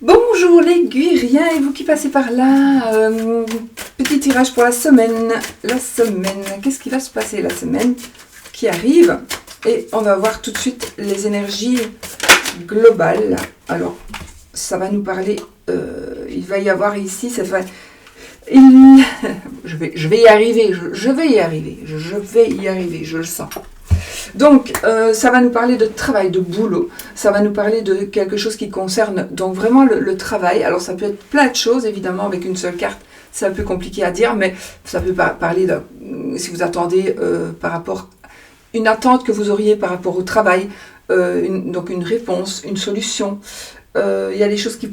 Bonjour les guériens et vous qui passez par là, petit tirage pour la semaine. Qu'est-ce qui va se passer la semaine qui arrive? Et on va voir tout de suite les énergies globales. Alors, ça va nous parler, il va y avoir ici, je vais y arriver, je vais y arriver, je le sens. Donc, ça va nous parler de travail, de boulot. Ça va nous parler de quelque chose qui concerne donc vraiment le travail. Alors, ça peut être plein de choses, évidemment, avec une seule carte. C'est un peu compliqué à dire, mais ça peut parler de, si vous attendez par rapport à une attente que vous auriez par rapport au travail, donc une réponse, une solution. Il y a des choses qui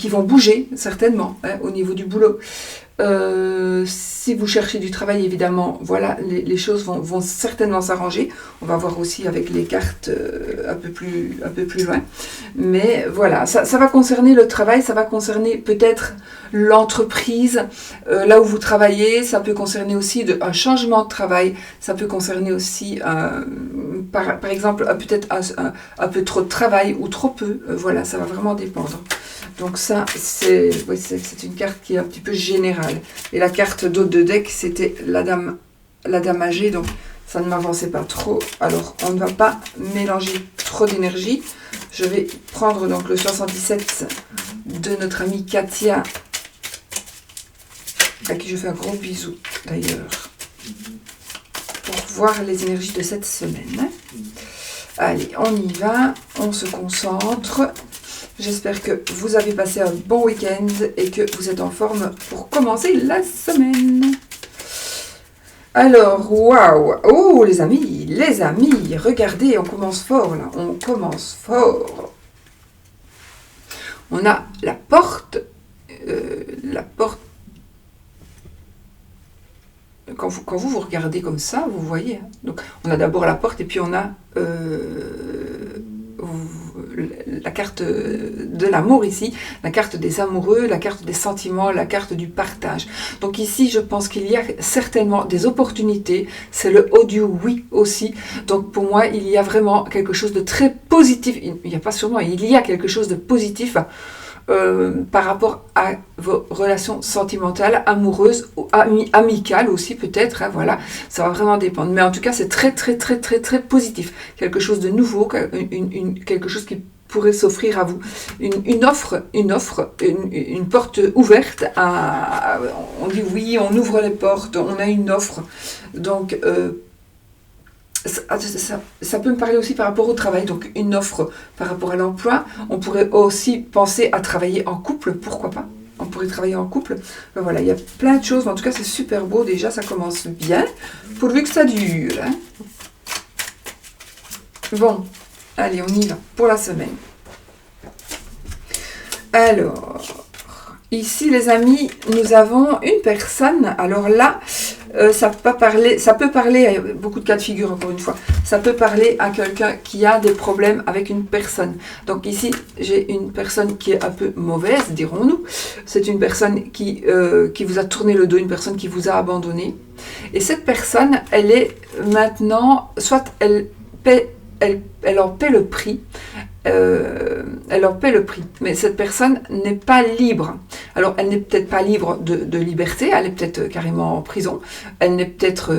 vont bouger, certainement, au niveau du boulot. Si vous cherchez du travail, évidemment, voilà, les choses vont certainement s'arranger. On va voir aussi avec les cartes un peu plus loin. Mais voilà, ça va concerner le travail, ça va concerner peut-être l'entreprise, là où vous travaillez. Ça peut concerner aussi un changement de travail. Ça peut concerner aussi, par exemple, peut-être un peu trop de travail ou trop peu. Voilà, ça va vraiment dépendre. Donc ça, c'est une carte qui est un petit peu générale. Et la carte d'eau de deck, c'était la dame âgée, donc ça ne m'avançait pas trop. Alors, on ne va pas mélanger trop d'énergie. Je vais prendre donc le 77 de notre amie Katia, à qui je fais un gros bisou d'ailleurs, pour voir les énergies de cette semaine. Allez, on y va, on se concentre. J'espère que vous avez passé un bon week-end et que vous êtes en forme pour commencer la semaine. Alors, waouh! Oh, les amis, regardez, on commence fort là, on commence fort. On a la porte, quand vous regardez comme ça, vous voyez, hein. Donc, on a d'abord la porte et puis on a la carte de l'amour ici, la carte des amoureux, la carte des sentiments, la carte du partage. Donc ici, je pense qu'il y a certainement des opportunités. C'est le haut du oui aussi. Donc pour moi, il y a vraiment quelque chose de très positif. Il n'y a pas sûrement, il y a quelque chose de positif par rapport à vos relations sentimentales, amoureuses, ou amicales aussi peut-être, hein, voilà, ça va vraiment dépendre. Mais en tout cas, c'est très positif. Quelque chose de nouveau, quelque chose qui pourrait s'offrir à vous. Une offre, une porte ouverte. On dit oui, on ouvre les portes, on a une offre. Donc, ça peut me parler aussi par rapport au travail, donc une offre par rapport à l'emploi. On pourrait aussi penser à travailler en couple, pourquoi pas? On pourrait travailler en couple. Ben voilà, il y a plein de choses, mais en tout cas c'est super beau, déjà ça commence bien, pourvu que ça dure. Hein. Bon, allez, on y va pour la semaine. Alors, ici les amis, nous avons une personne, alors là, ça peut parler à beaucoup de cas de figure, encore une fois. Ça peut parler à quelqu'un qui a des problèmes avec une personne. Donc ici, j'ai une personne qui est un peu mauvaise, dirons-nous. C'est une personne qui vous a tourné le dos, une personne qui vous a abandonné. Et cette personne, elle est maintenant, soit elle en paie le prix, mais cette personne n'est pas libre. Alors, elle n'est peut-être pas libre de liberté, elle est peut-être carrément en prison, elle n'est peut-être,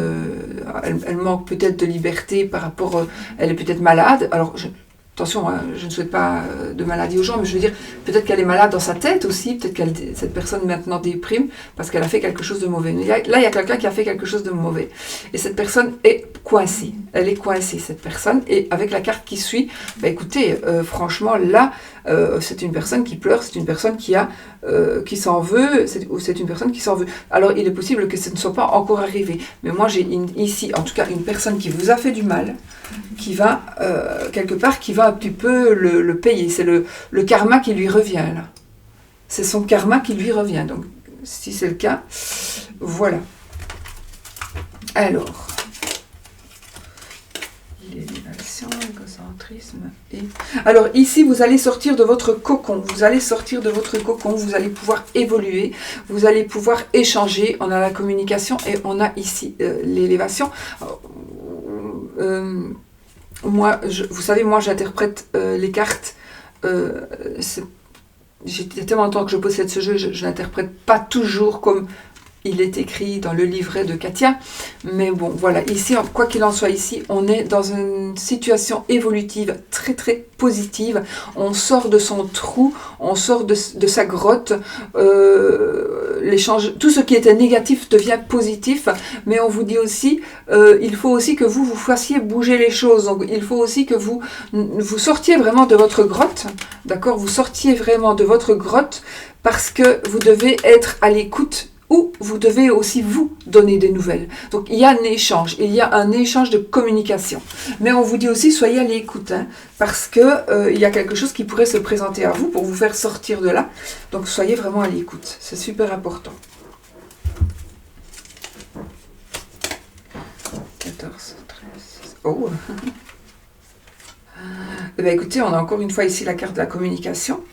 elle manque peut-être de liberté par rapport, elle est peut-être malade. Alors, attention, hein, je ne souhaite pas de maladie aux gens, mais je veux dire, peut-être qu'elle est malade dans sa tête aussi, peut-être que cette personne maintenant déprime parce qu'elle a fait quelque chose de mauvais. Là, il y a quelqu'un qui a fait quelque chose de mauvais. Et cette personne est coincée. Elle est coincée, cette personne. Et avec la carte qui suit, bah, écoutez, franchement, là, c'est une personne qui pleure, c'est une personne qui s'en veut, c'est une personne qui s'en veut. Alors, il est possible que ce ne soit pas encore arrivé. Mais moi, j'ai ici, en tout cas, une personne qui vous a fait du mal, qui va, quelque part, qui va un petit peu le payer. C'est le karma qui lui revient, là. C'est son karma qui lui revient. Donc, si c'est le cas, voilà. Alors, l'élévation, l'égocentrisme et... Alors, ici, vous allez sortir de votre cocon. Vous allez sortir de votre cocon. Vous allez pouvoir évoluer. Vous allez pouvoir échanger. On a la communication et on a ici l'élévation. Moi, vous savez, moi, j'interprète les cartes. J'ai tellement longtemps que je possède ce jeu, je ne l'interprète pas toujours comme il est écrit dans le livret de Katia. Mais bon, voilà, ici, quoi qu'il en soit, ici, on est dans une situation évolutive très très positive. On sort de son trou, on sort de sa grotte. Tout ce qui était négatif devient positif. Mais on vous dit aussi, il faut aussi que vous fassiez bouger les choses. Donc, il faut aussi que vous sortiez vraiment de votre grotte. D'accord? Vous sortiez vraiment de votre grotte parce que vous devez être à l'écoute. Ou vous devez aussi vous donner des nouvelles. Donc il y a un échange, il y a un échange de communication. Mais on vous dit aussi, soyez à l'écoute, hein, parce que il y a quelque chose qui pourrait se présenter à vous pour vous faire sortir de là. Donc soyez vraiment à l'écoute, c'est super important. 14, 13, oh. Eh bien, écoutez, on a encore une fois ici la carte de la communication.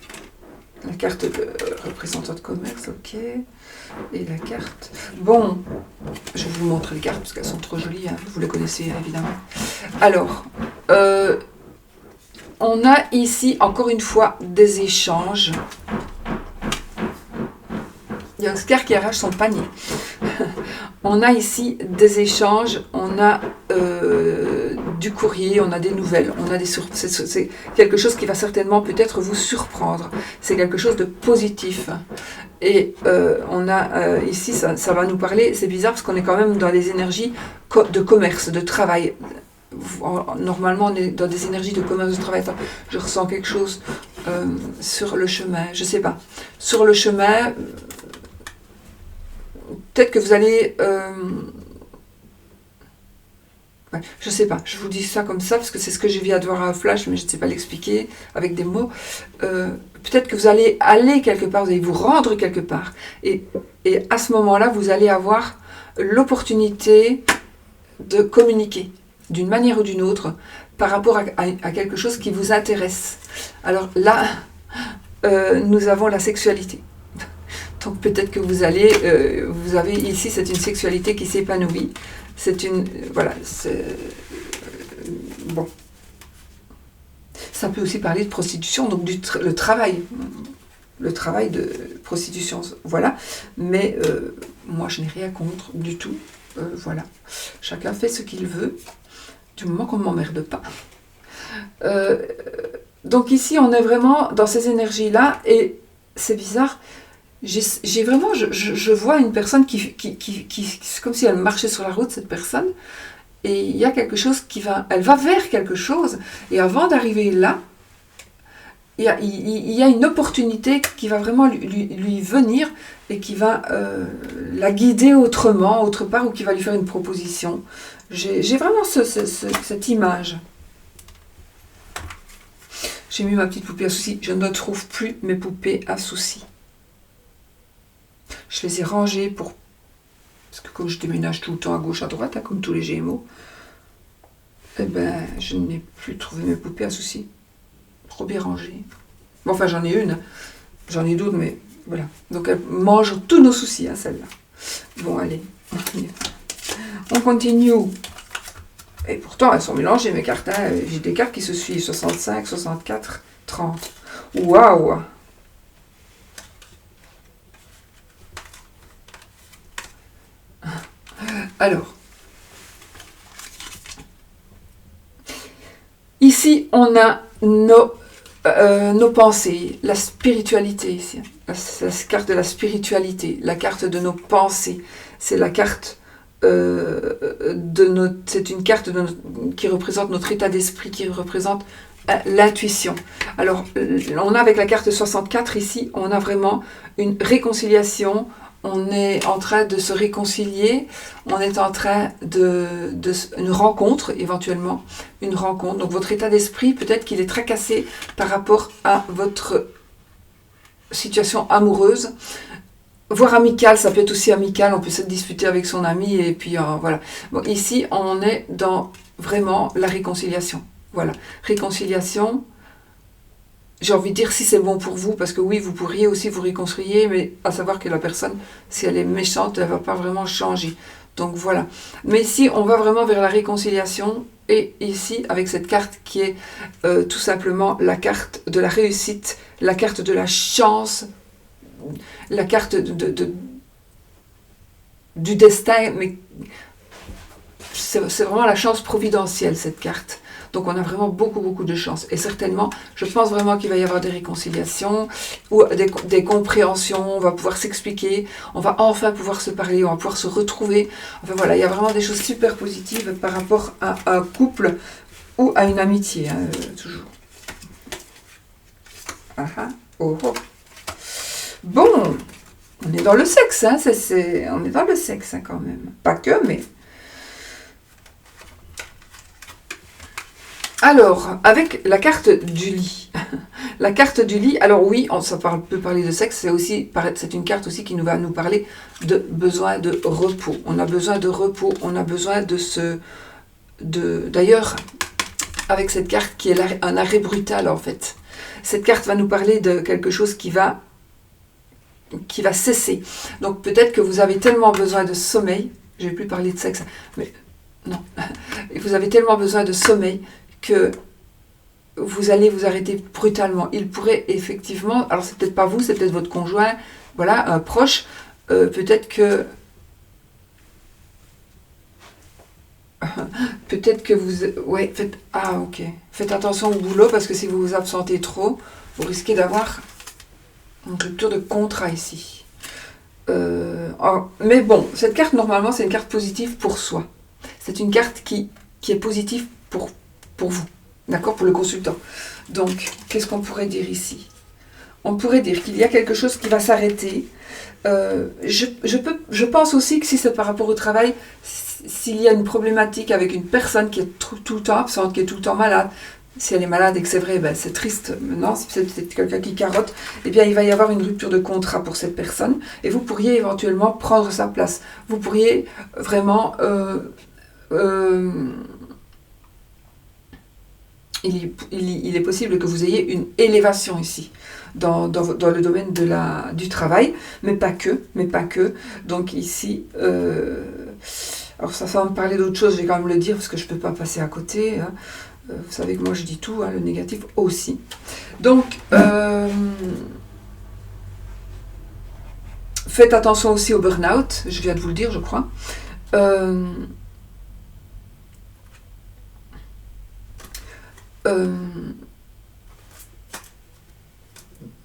La carte de représentant de commerce, ok. Et la carte. Bon, je vais vous montrer les cartes parce qu'elles sont trop jolies, hein. Vous les connaissez évidemment. Alors, on a ici encore une fois des échanges. Il y a Oscar qui arrache son panier. On a ici des échanges, on a du courrier, on a des nouvelles, on a des surprises. C'est quelque chose qui va certainement peut-être vous surprendre. C'est quelque chose de positif. Et on a ici, ça va nous parler, c'est bizarre parce qu'on est quand même dans les énergies de commerce, de travail. Normalement, on est dans des énergies de commerce, de travail. Enfin, je ressens quelque chose sur le chemin, je sais pas. Sur le chemin, peut-être que vous allez... ouais, je sais pas, je vous dis ça comme ça parce que c'est ce que je viens de voir à flash, mais je ne sais pas l'expliquer avec des mots. Peut-être que vous allez aller quelque part, vous allez vous rendre quelque part. Et à ce moment-là, vous allez avoir l'opportunité de communiquer d'une manière ou d'une autre par rapport à quelque chose qui vous intéresse. Alors là, nous avons la sexualité. Donc peut-être que vous avez ici, c'est une sexualité qui s'épanouit. C'est une, voilà, c'est, bon. Ça peut aussi parler de prostitution, donc le travail de prostitution, voilà. Mais moi, je n'ai rien contre du tout, voilà. Chacun fait ce qu'il veut, du moment qu'on ne m'emmerde pas. Donc ici, on est vraiment dans ces énergies-là, et c'est bizarre. J'ai vraiment, je vois une personne qui c'est comme si elle marchait sur la route, cette personne, et il y a quelque chose elle va vers quelque chose, et avant d'arriver là, il y a une opportunité qui va vraiment lui venir, et qui va la guider autrement, autre part, ou qui va lui faire une proposition. J'ai vraiment cette image. J'ai mis ma petite poupée à soucis, je ne trouve plus mes poupées à soucis. Je les ai rangées parce que comme je déménage tout le temps à gauche, à droite, hein, comme tous les Gémeaux, eh ben, je n'ai plus trouvé mes poupées à soucis. Trop bien rangées. Bon, enfin, j'en ai une. J'en ai d'autres, mais voilà. Donc, elles mangent tous nos soucis, hein, celle-là. Bon, allez. On continue. Et pourtant, elles sont mélangées, mes cartes. Hein. J'ai des cartes qui se suivent. 65, 64, 30. Waouh! Alors, ici, on a nos pensées, la spiritualité ici. La carte de la spiritualité, la carte de nos pensées. C'est la carte c'est une carte qui représente notre état d'esprit, qui représente l'intuition. Alors, on a avec la carte 64 ici, on a vraiment une réconciliation. On est en train de se réconcilier, on est en train une rencontre, éventuellement, une rencontre. Donc votre état d'esprit, peut-être qu'il est tracassé par rapport à votre situation amoureuse, voire amicale, ça peut être aussi amical, on peut se disputer avec son ami, et puis voilà. Bon, ici, on est dans vraiment la réconciliation. Voilà, réconciliation. J'ai envie de dire si c'est bon pour vous, parce que oui, vous pourriez aussi vous réconcilier, mais à savoir que la personne, si elle est méchante, elle ne va pas vraiment changer. Donc voilà. Mais ici, on va vraiment vers la réconciliation. Et ici, avec cette carte qui est tout simplement la carte de la réussite, la carte de la chance, la carte du destin, mais c'est vraiment la chance providentielle, cette carte. Donc on a vraiment beaucoup de chance. Et certainement, je pense vraiment qu'il va y avoir des réconciliations ou des compréhensions, on va pouvoir s'expliquer, on va enfin pouvoir se parler, on va pouvoir se retrouver. Enfin voilà, il y a vraiment des choses super positives par rapport à un couple ou à une amitié, hein, toujours. Ah ah, oh oh. Bon, on est dans le sexe, hein, on est dans le sexe hein, quand même. Pas que, mais... Alors, avec la carte du lit. La carte du lit, alors oui, peut parler de sexe, c'est une carte aussi qui va nous parler de besoin de repos. On a besoin de repos, on a besoin d'ailleurs, avec cette carte qui est un arrêt brutal en fait. Cette carte va nous parler de quelque chose qui va cesser. Donc peut-être que vous avez tellement besoin de sommeil, je ne vais plus parler de sexe, mais non, vous avez tellement besoin de sommeil que vous allez vous arrêter brutalement. Il pourrait effectivement, alors c'est peut-être pas vous, c'est peut-être votre conjoint, voilà, un proche, peut-être que vous, ouais, faites attention au boulot parce que si vous vous absentez trop, vous risquez d'avoir une rupture de contrat ici. Mais bon, cette carte normalement c'est une carte positive pour soi. C'est une carte qui est positive pour vous, d'accord, pour le consultant. Donc, qu'est-ce qu'on pourrait dire ici? On pourrait dire qu'il y a quelque chose qui va s'arrêter. Je pense aussi que si c'est par rapport au travail, s'il y a une problématique avec une personne qui est tout le temps absente, qui est tout le temps malade, si elle est malade et que c'est vrai, ben c'est triste, non, c'est peut-être quelqu'un qui carotte, eh bien il va y avoir une rupture de contrat pour cette personne et vous pourriez éventuellement prendre sa place. Vous pourriez vraiment... il est possible que vous ayez une élévation ici, dans le domaine du travail, mais pas que. Donc ici, alors ça va me parler d'autre chose, je vais quand même le dire, parce que je ne peux pas passer à côté. Hein. Vous savez que moi je dis tout, hein, le négatif aussi. Donc, faites attention aussi au burn-out, je viens de vous le dire, je crois.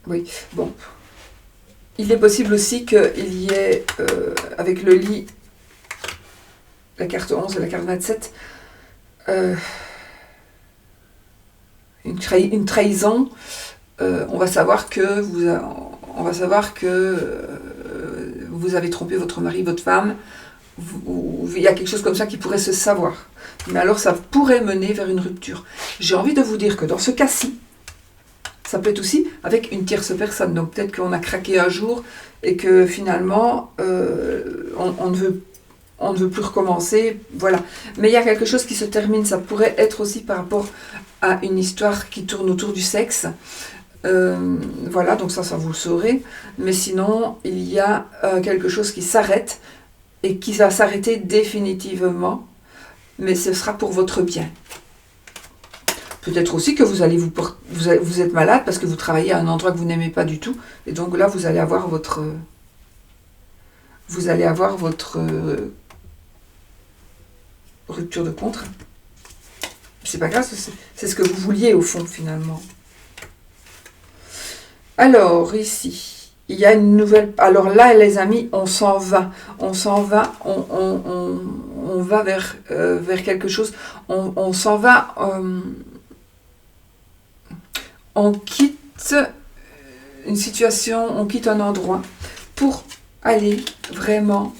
Oui, bon. Il est possible aussi qu'il y ait, avec le lit, la carte 11 et la carte 27, une trahison. On va savoir que vous avez trompé votre mari, votre femme. Il y a quelque chose comme ça qui pourrait se savoir. Mais alors ça pourrait mener vers une rupture. J'ai envie de vous dire que dans ce cas-ci, ça peut être aussi avec une tierce personne. Donc peut-être qu'on a craqué un jour et que finalement on ne veut plus recommencer. Voilà. Mais il y a quelque chose qui se termine. Ça pourrait être aussi par rapport à une histoire qui tourne autour du sexe. Voilà, donc ça vous le saurez. Mais sinon, il y a quelque chose qui s'arrête et qui va s'arrêter définitivement. Mais ce sera pour votre bien. Peut-être aussi que vous êtes malade parce que vous travaillez à un endroit que vous n'aimez pas du tout. Et donc là, vous allez avoir votre rupture de contrat. C'est pas grave, c'est ce que vous vouliez au fond finalement. Alors ici, il y a une nouvelle... Alors là, les amis, on s'en va. On va vers quelque chose. On s'en va... on quitte une situation, on quitte un endroit pour aller vraiment...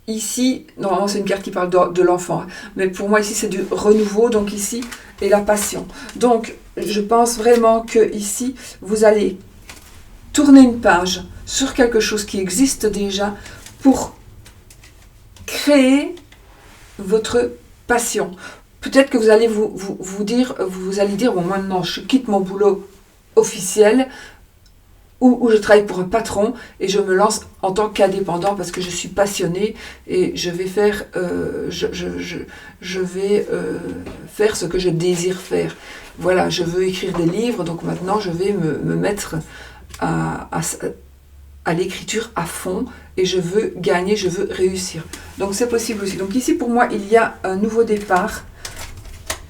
ici, normalement c'est une carte qui parle de l'enfant, mais pour moi ici c'est du renouveau, donc ici, et la passion. Donc, je pense vraiment que ici, vous allez tourner une page sur quelque chose qui existe déjà pour créer votre passion. Peut-être que vous allez vous allez dire, bon maintenant je quitte mon boulot officiel, ou je travaille pour un patron et je me lance en tant qu'indépendant parce que je suis passionnée et je vais faire, je vais faire ce que je désire faire. Voilà, je veux écrire des livres, donc maintenant je vais me mettre à l'écriture à fond et je veux gagner, je veux réussir. Donc c'est possible aussi. Donc ici pour moi il y a un nouveau départ.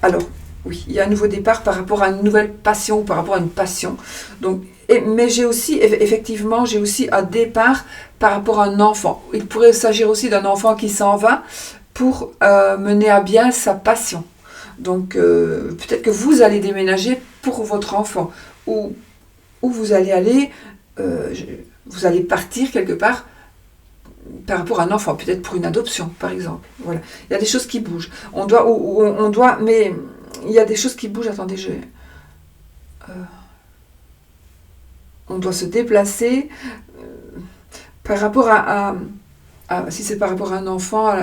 Alors oui, il y a un nouveau départ par rapport à une nouvelle passion ou par rapport à une passion. Donc, mais j'ai aussi, effectivement, j'ai aussi un départ par rapport à un enfant. Il pourrait s'agir aussi d'un enfant qui s'en va pour mener à bien sa passion. Donc peut-être que vous allez déménager pour votre enfant ou vous allez aller, vous allez partir quelque part par rapport à un enfant, peut-être pour une adoption, par exemple. Voilà. Il y a des choses qui bougent. On doit, mais il y a des choses qui bougent. Attendez, on doit se déplacer par rapport si c'est par rapport à un enfant,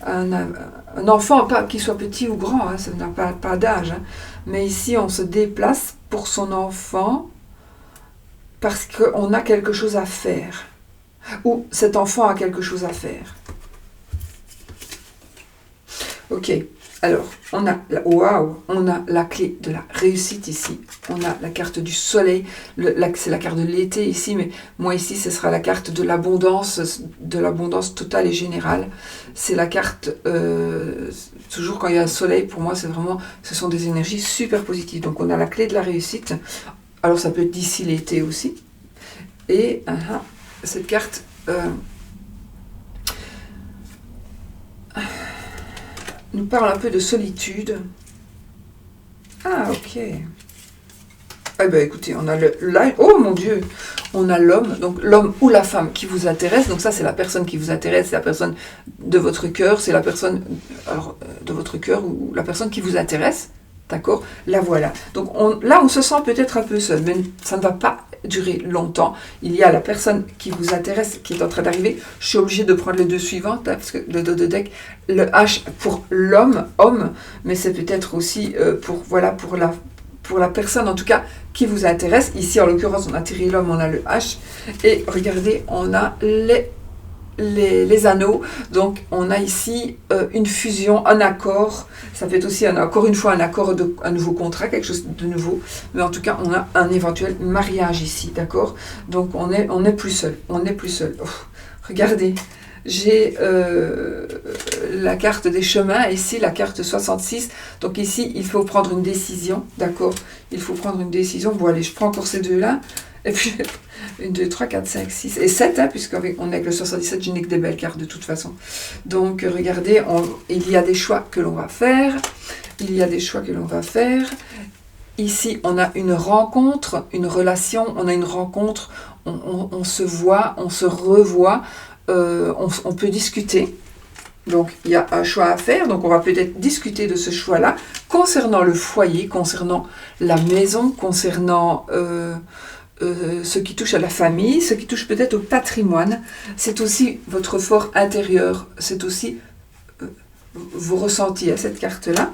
un enfant, pas qu'il soit petit ou grand, hein, ça n'a pas d'âge. Hein. Mais ici, on se déplace pour son enfant parce qu'on a quelque chose à faire. Ou cet enfant a quelque chose à faire. Ok, alors, on a la clé de la réussite ici. On a la carte du soleil, c'est la carte de l'été ici, mais moi ici, ce sera la carte de l'abondance totale et générale. C'est la carte, toujours quand il y a un soleil, pour moi, ce sont des énergies super positives. Donc, on a la clé de la réussite. Alors, ça peut être d'ici l'été aussi. Et cette carte... nous parle un peu de solitude. Ah, ok. Eh bien, écoutez, on a oh mon Dieu, on a l'homme, donc l'homme ou la femme qui vous intéresse. Donc ça, c'est la personne qui vous intéresse, c'est la personne de votre cœur, c'est la personne de votre cœur ou la personne qui vous intéresse. D'accord? La voilà. Donc là, on se sent peut-être un peu seul, mais ça ne va pas durer longtemps. Il y a la personne qui vous intéresse, qui est en train d'arriver. Je suis obligée de prendre les deux suivantes, hein, parce que le dos de deck, le H pour l'homme, homme, mais c'est peut-être aussi pour la personne, en tout cas, qui vous intéresse. Ici, en l'occurrence, on a tiré l'homme, on a le H. Et regardez, on a les anneaux. Donc, on a ici une fusion, un accord. Ça peut être aussi, encore une fois, un accord, un nouveau contrat, quelque chose de nouveau. Mais en tout cas, on a un éventuel mariage ici, d'accord? Donc, on est plus seul. On n'est plus seul. Oh, regardez, j'ai la carte des chemins, ici, la carte 66. Donc, ici, il faut prendre une décision, d'accord? Il faut prendre une décision. Bon, allez, je prends encore ces deux-là. Et puis, 1, 2, 3, 4, 5, 6 et 7, hein, puisqu'on est avec le 77, je n'ai que des belles cartes de toute façon. Donc, regardez, il y a des choix que l'on va faire. Il y a des choix que l'on va faire. Ici, on a une rencontre, une relation, on a une rencontre, on se voit, on se revoit, on peut discuter. Donc, il y a un choix à faire. Donc, on va peut-être discuter de ce choix-là concernant le foyer, concernant la maison, concernant... ce qui touche à la famille, ce qui touche peut-être au patrimoine, c'est aussi votre fort intérieur, c'est aussi vos ressentis à cette carte-là.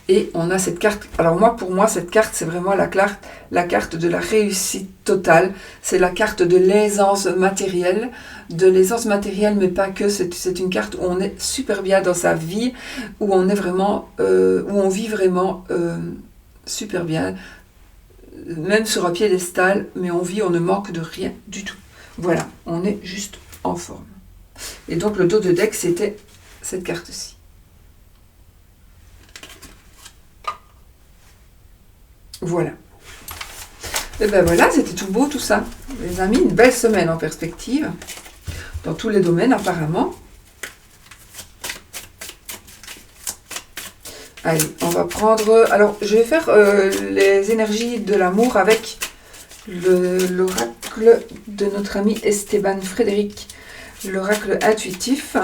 Et on a cette carte, alors pour moi, cette carte, c'est vraiment la carte de la réussite totale, c'est la carte de l'aisance matérielle, mais pas que, c'est une carte où on est super bien dans sa vie, où on est vraiment, où on vit vraiment super bien, même sur un piédestal, mais on ne manque de rien du tout. Voilà, on est juste en forme. Et donc le dos de deck, c'était cette carte-ci. Voilà. Et ben voilà, c'était tout beau tout ça. Les amis, une belle semaine en perspective, dans tous les domaines apparemment. Allez, on va prendre... Alors, je vais faire les énergies de l'amour avec l'oracle de notre ami Esteban Frédéric, l'oracle intuitif.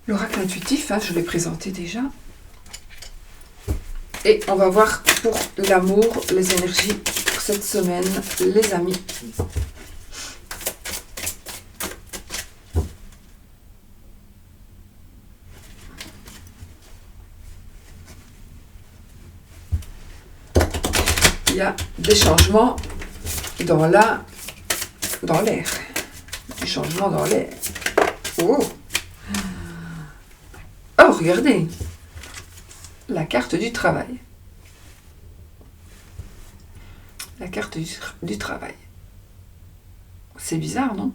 L'oracle intuitif, hein, je l'ai présenté déjà. Et on va voir pour l'amour, les énergies pour cette semaine, les amis. il y a des changements dans l'air. Des changements dans l'air. Oh! Oh, regardez! La carte du travail. La carte du travail. C'est bizarre, non?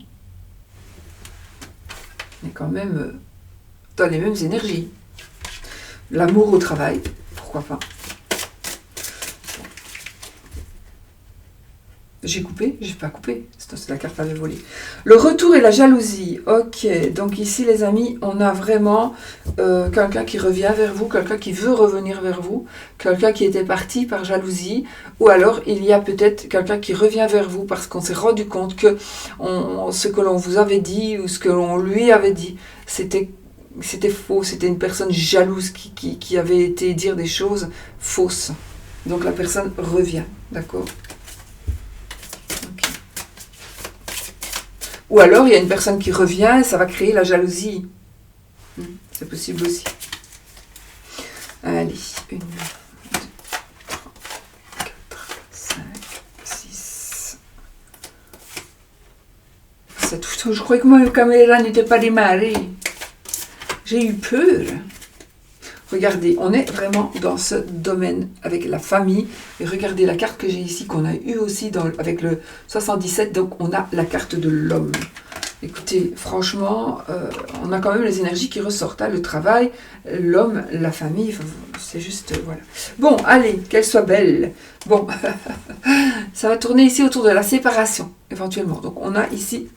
On est quand même dans les mêmes énergies. L'amour au travail, pourquoi pas. J'ai coupé? J'ai pas coupé. La carte avait volé. Le retour et la jalousie. Ok, donc ici les amis, on a vraiment quelqu'un qui revient vers vous, quelqu'un qui veut revenir vers vous, quelqu'un qui était parti par jalousie, ou alors il y a peut-être quelqu'un qui revient vers vous parce qu'on s'est rendu compte que ce que l'on vous avait dit ou ce que l'on lui avait dit, c'était faux, c'était une personne jalouse qui avait été dire des choses fausses. Donc la personne revient, d'accord? Ou alors, il y a une personne qui revient et ça va créer la jalousie. C'est possible aussi. Allez, 1, 2, 3, 4, 5, 6, 7. Je croyais que ma caméra n'était pas démarrée. J'ai eu peur. Regardez, on est vraiment dans ce domaine avec la famille. Et regardez la carte que j'ai ici, qu'on a eue aussi avec le 77. Donc, on a la carte de l'homme. Écoutez, franchement, on a quand même les énergies qui ressortent. Hein, le travail, l'homme, la famille, c'est juste, voilà. Bon, allez, qu'elle soit belle. Bon, ça va tourner ici autour de la séparation, éventuellement. Donc, on a ici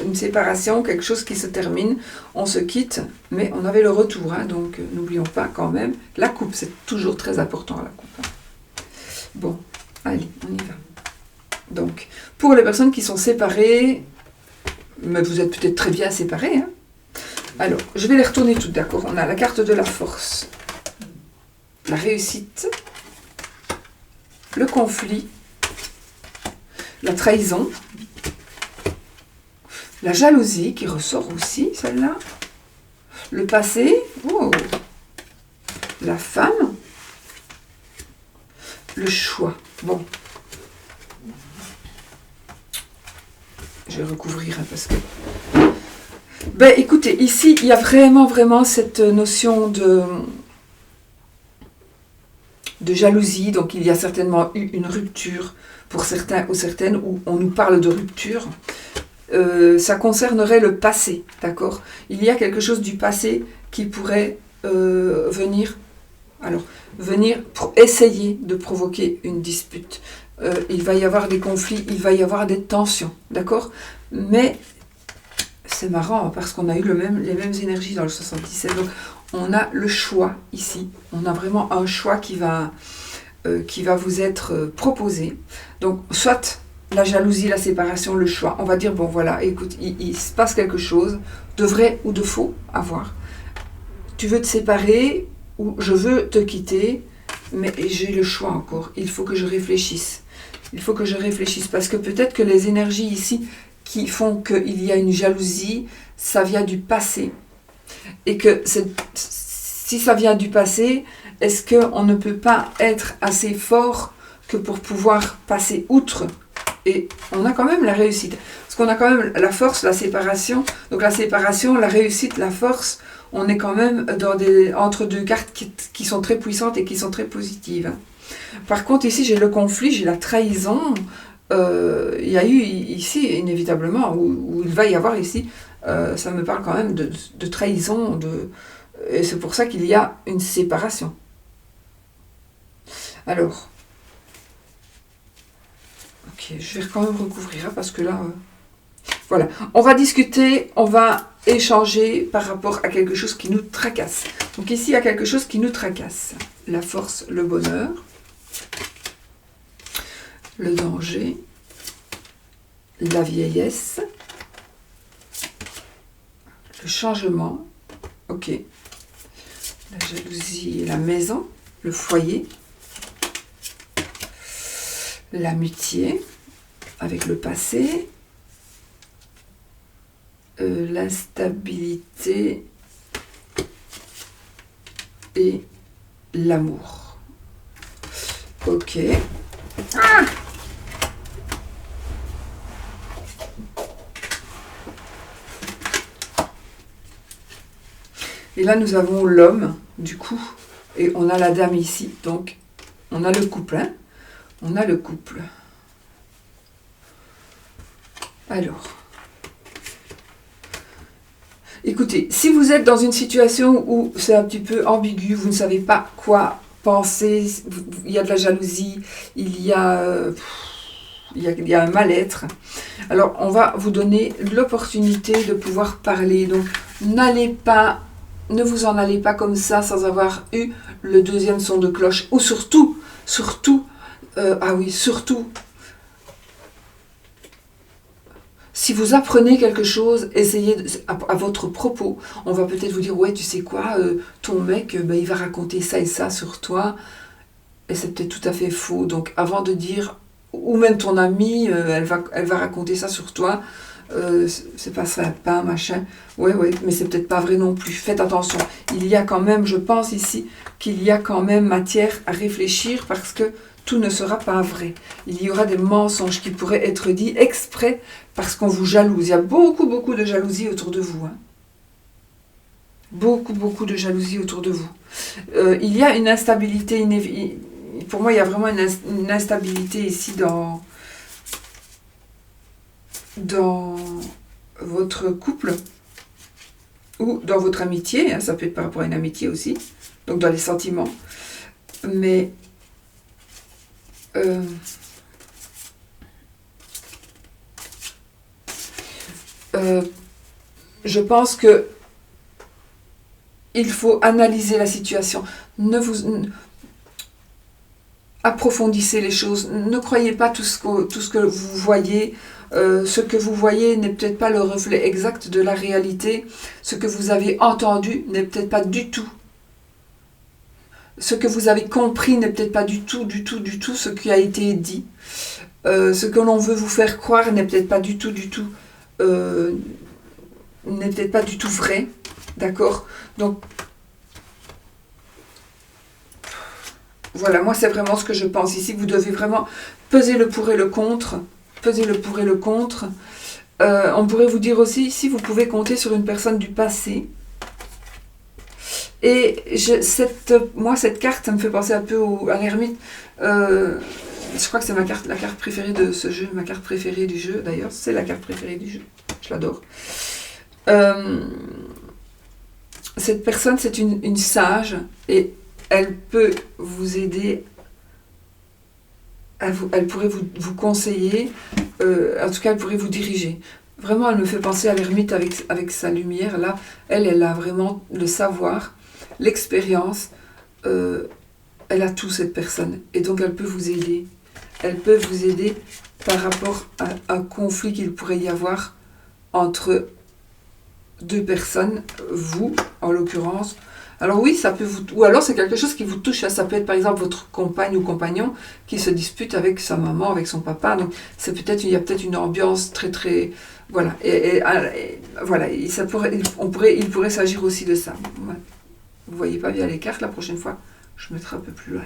une séparation, quelque chose qui se termine, on se quitte, mais on avait le retour, hein, donc n'oublions pas quand même, la coupe, c'est toujours très important la coupe. Hein. Bon, allez, on y va. Donc, pour les personnes qui sont séparées, mais vous êtes peut-être très bien séparés, hein. Alors, je vais les retourner toutes, d'accord? On a la carte de la force, la réussite, le conflit, la trahison, la jalousie qui ressort aussi, celle-là. Le passé. Oh. La femme. Le choix. Bon. Je vais recouvrir parce que... Ben écoutez, ici, il y a vraiment cette notion de jalousie. Donc il y a certainement eu une rupture pour certains ou certaines où on nous parle de rupture. Ça concernerait le passé, d'accord? Il y a quelque chose du passé qui pourrait venir pour essayer de provoquer une dispute. Il va y avoir des conflits, il va y avoir des tensions, d'accord? Mais c'est marrant parce qu'on a eu les mêmes énergies dans le 77. Donc on a le choix ici. On a vraiment un choix qui va vous être proposé. Donc soit la jalousie, la séparation, le choix. On va dire, bon voilà, écoute, il se passe quelque chose, de vrai ou de faux, à voir. Tu veux te séparer ou je veux te quitter, mais j'ai le choix encore. Il faut que je réfléchisse. Il faut que je réfléchisse parce que peut-être que les énergies ici qui font qu'il y a une jalousie, ça vient du passé. Et que si ça vient du passé, est-ce qu'on ne peut pas être assez fort que pour pouvoir passer outre? Et on a quand même la réussite. Parce qu'on a quand même la force, la séparation. Donc la séparation, la réussite, la force, on est quand même entre deux cartes qui sont très puissantes et qui sont très positives. Par contre, ici, j'ai le conflit, j'ai la trahison. Il y a eu ici, inévitablement, où il va y avoir ici, ça me parle quand même de trahison. Et c'est pour ça qu'il y a une séparation. Alors... Ok, je vais quand même recouvrir hein, parce que là, voilà. On va discuter, on va échanger par rapport à quelque chose qui nous tracasse. Donc ici, il y a quelque chose qui nous tracasse. La force, le bonheur, le danger, la vieillesse, le changement, ok, la jalousie et la maison, le foyer, l'amitié avec le passé, l'instabilité et l'amour. Ok. Ah! Et là, nous avons l'homme, du coup, et on a la dame ici. Donc, on a le couple, hein? On a le couple. Alors, écoutez, si vous êtes dans une situation où c'est un petit peu ambigu, vous ne savez pas quoi penser, il y a de la jalousie, il y a un mal-être, alors on va vous donner l'opportunité de pouvoir parler. Donc, ne vous en allez pas comme ça sans avoir eu le deuxième son de cloche. Ou surtout, si vous apprenez quelque chose, essayez à votre propos. On va peut-être vous dire, ouais, tu sais quoi, ton mec, il va raconter ça et ça sur toi. Et c'est peut-être tout à fait faux. Donc avant de dire, ou même ton amie, elle va raconter ça sur toi, c'est pas sympa, machin. Ouais, mais c'est peut-être pas vrai non plus. Faites attention. Il y a quand même, je pense ici, qu'il y a quand même matière à réfléchir parce que tout ne sera pas vrai. Il y aura des mensonges qui pourraient être dits exprès parce qu'on vous jalouse. Il y a beaucoup de jalousie autour de vous. Hein. Beaucoup de jalousie autour de vous. Il y a une instabilité pour moi, il y a vraiment une instabilité ici dans votre couple ou dans votre amitié. Hein, ça peut être par rapport à une amitié aussi, donc dans les sentiments. Mais je pense que il faut analyser la situation. Approfondissez les choses. Ne croyez pas tout ce que vous voyez. Ce que vous voyez n'est peut-être pas le reflet exact de la réalité. Ce que vous avez entendu n'est peut-être pas du tout. Ce que vous avez compris n'est peut-être pas du tout ce qui a été dit. Ce que l'on veut vous faire croire n'est peut-être pas du tout vrai. D'accord? Donc, voilà, moi c'est vraiment ce que je pense ici. Vous devez vraiment peser le pour et le contre. On pourrait vous dire aussi, ici, vous pouvez compter sur une personne du passé. Et moi, cette carte, ça me fait penser un peu à l'ermite. Je crois que c'est la carte préférée de ce jeu, ma carte préférée du jeu, d'ailleurs. C'est la carte préférée du jeu. Je l'adore. Cette personne, c'est une sage et elle peut vous aider, elle pourrait vous conseiller, en tout cas, elle pourrait vous diriger. Vraiment, elle me fait penser à l'ermite avec sa lumière. Là, elle a vraiment le savoir, l'expérience. Elle a tout, cette personne. Et donc, elle peut vous aider. Elle peut vous aider par rapport à un conflit qu'il pourrait y avoir entre deux personnes, vous, en l'occurrence. Alors oui, ça peut ou alors c'est quelque chose qui vous touche. Ça peut être par exemple votre compagne ou compagnon qui se dispute avec sa maman, avec son papa. Donc il y a peut-être une ambiance très voilà. Voilà, il pourrait s'agir aussi de ça. Voilà. Vous voyez pas bien les cartes, la prochaine fois, je mettrai un peu plus loin.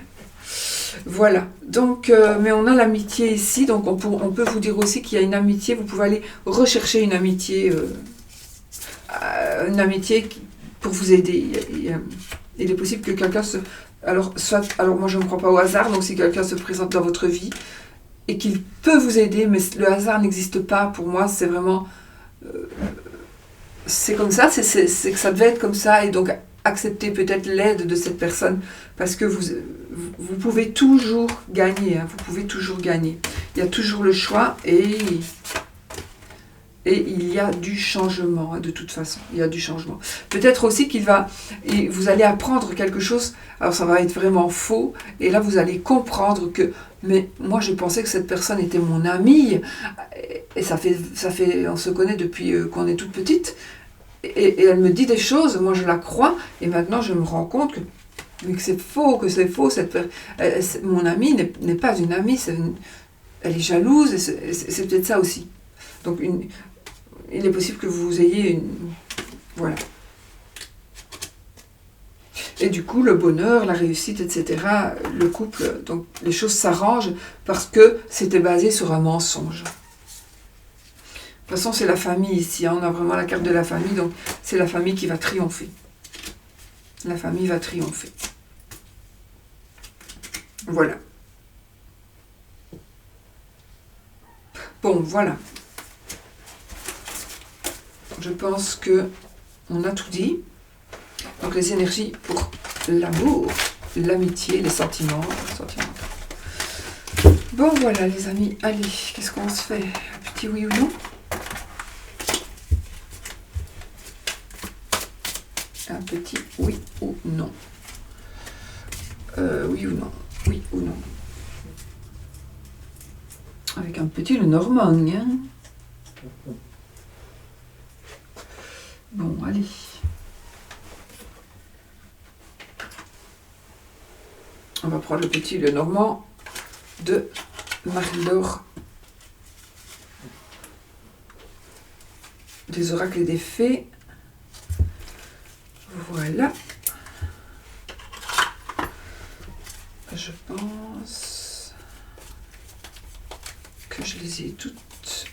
Voilà, donc, mais on a l'amitié ici, donc on peut vous dire aussi qu'il y a une amitié, vous pouvez aller rechercher une amitié pour vous aider. Il est possible que quelqu'un alors moi je ne crois pas au hasard, donc si quelqu'un se présente dans votre vie et qu'il peut vous aider, mais le hasard n'existe pas, pour moi c'est vraiment... c'est comme ça, c'est que ça devait être comme ça, et donc accepter peut-être l'aide de cette personne, parce que vous pouvez toujours gagner, hein, vous pouvez toujours gagner. Il y a toujours le choix, et il y a du changement, hein, de toute façon, il y a du changement. Peut-être aussi vous allez apprendre quelque chose, alors ça va être vraiment faux, et là vous allez comprendre que, mais moi je pensais que cette personne était mon amie, et ça fait on se connaît depuis qu'on est toute petite, et elle me dit des choses, moi je la crois, et maintenant je me rends compte que c'est faux, mon amie n'est pas une amie, elle est jalouse, et c'est peut-être ça aussi. Donc il est possible que vous ayez une... Voilà. Et du coup, le bonheur, la réussite, etc., le couple, donc les choses s'arrangent parce que c'était basé sur un mensonge. De toute façon, c'est la famille ici, hein, on a vraiment la carte de la famille, donc c'est la famille qui va triompher. La famille va triompher. Voilà. Bon, voilà. Je pense que on a tout dit. Donc les énergies pour l'amour, l'amitié, les sentiments. Bon, voilà les amis. Allez, qu'est-ce qu'on se fait? Un petit oui ou non? Un petit oui ou non. Oui ou non. Oui ou non. Avec un petit le normand, hein. Bon, allez. On va prendre le petit le normand de Marie-Laure. Des oracles et des fées. Voilà. Je pense que je les ai toutes.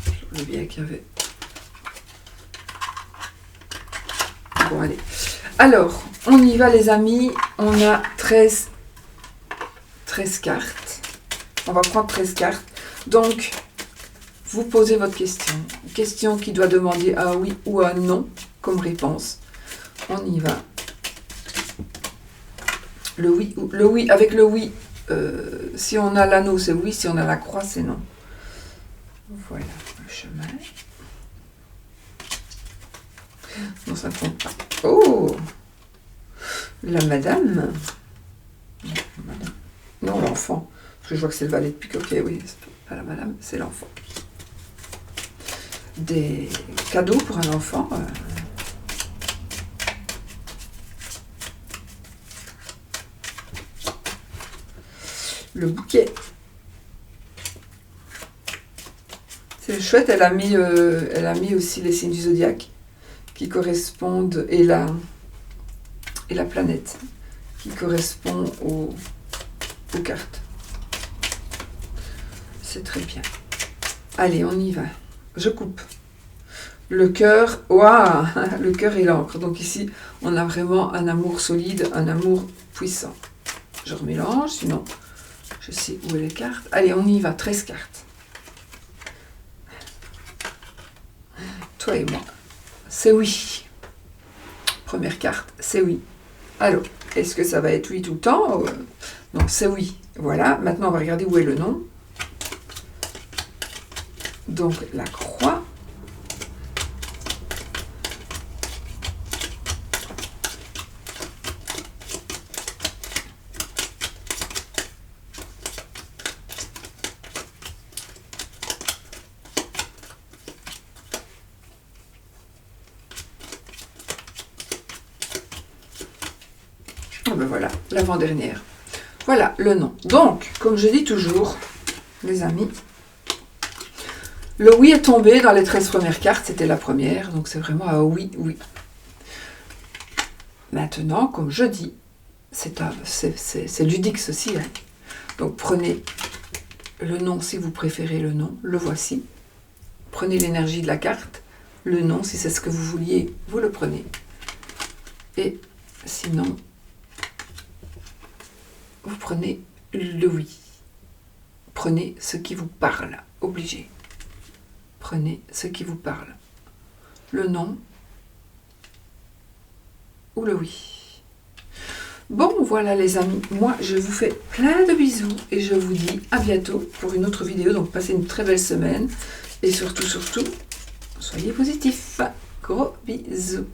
Je voulais bien qu'il y avait. Bon, allez. Alors, on y va les amis. On a 13 cartes. On va prendre 13 cartes. Donc, vous posez votre question. Question qui doit demander un oui ou un non comme réponse. On y va. Le oui, avec le oui, si on a l'anneau, c'est oui. Si on a la croix, c'est non. Voilà le chemin. Non, ça ne compte pas. Oh, la madame. Non, l'enfant. Parce que je vois que c'est le valet de pique. Ok, oui, c'est pas la madame, c'est l'enfant. Des cadeaux pour un enfant. Le bouquet. C'est chouette, elle a mis aussi les signes du zodiaque qui correspondent et la planète qui correspond aux cartes. C'est très bien. Allez, on y va. Je coupe. Le cœur, waouh, le cœur et l'encre. Donc ici, on a vraiment un amour solide, un amour puissant. Je remélange, sinon je sais où est les cartes. Allez, on y va, 13 cartes. Toi et moi. C'est oui. Première carte, c'est oui. Alors, est-ce que ça va être oui tout le temps? Non, c'est oui. Voilà, maintenant on va regarder où est le nom. Donc, la croix. Oh ben voilà, l'avant-dernière. Voilà le nom. Donc, comme je dis toujours, les amis, le oui est tombé dans les 13 premières cartes, c'était la première, donc c'est vraiment un oui, oui. Maintenant, comme je dis, c'est ludique ceci, hein. Donc prenez le nom si vous préférez le nom, le voici. Prenez l'énergie de la carte, le nom si c'est ce que vous vouliez, vous le prenez. Et sinon, vous prenez le oui. Prenez ce qui vous parle, obligé. Prenez ce qui vous parle. Le non ou le oui. Bon, voilà les amis. Moi, je vous fais plein de bisous et je vous dis à bientôt pour une autre vidéo. Donc, passez une très belle semaine. Et surtout, soyez positifs. Gros bisous.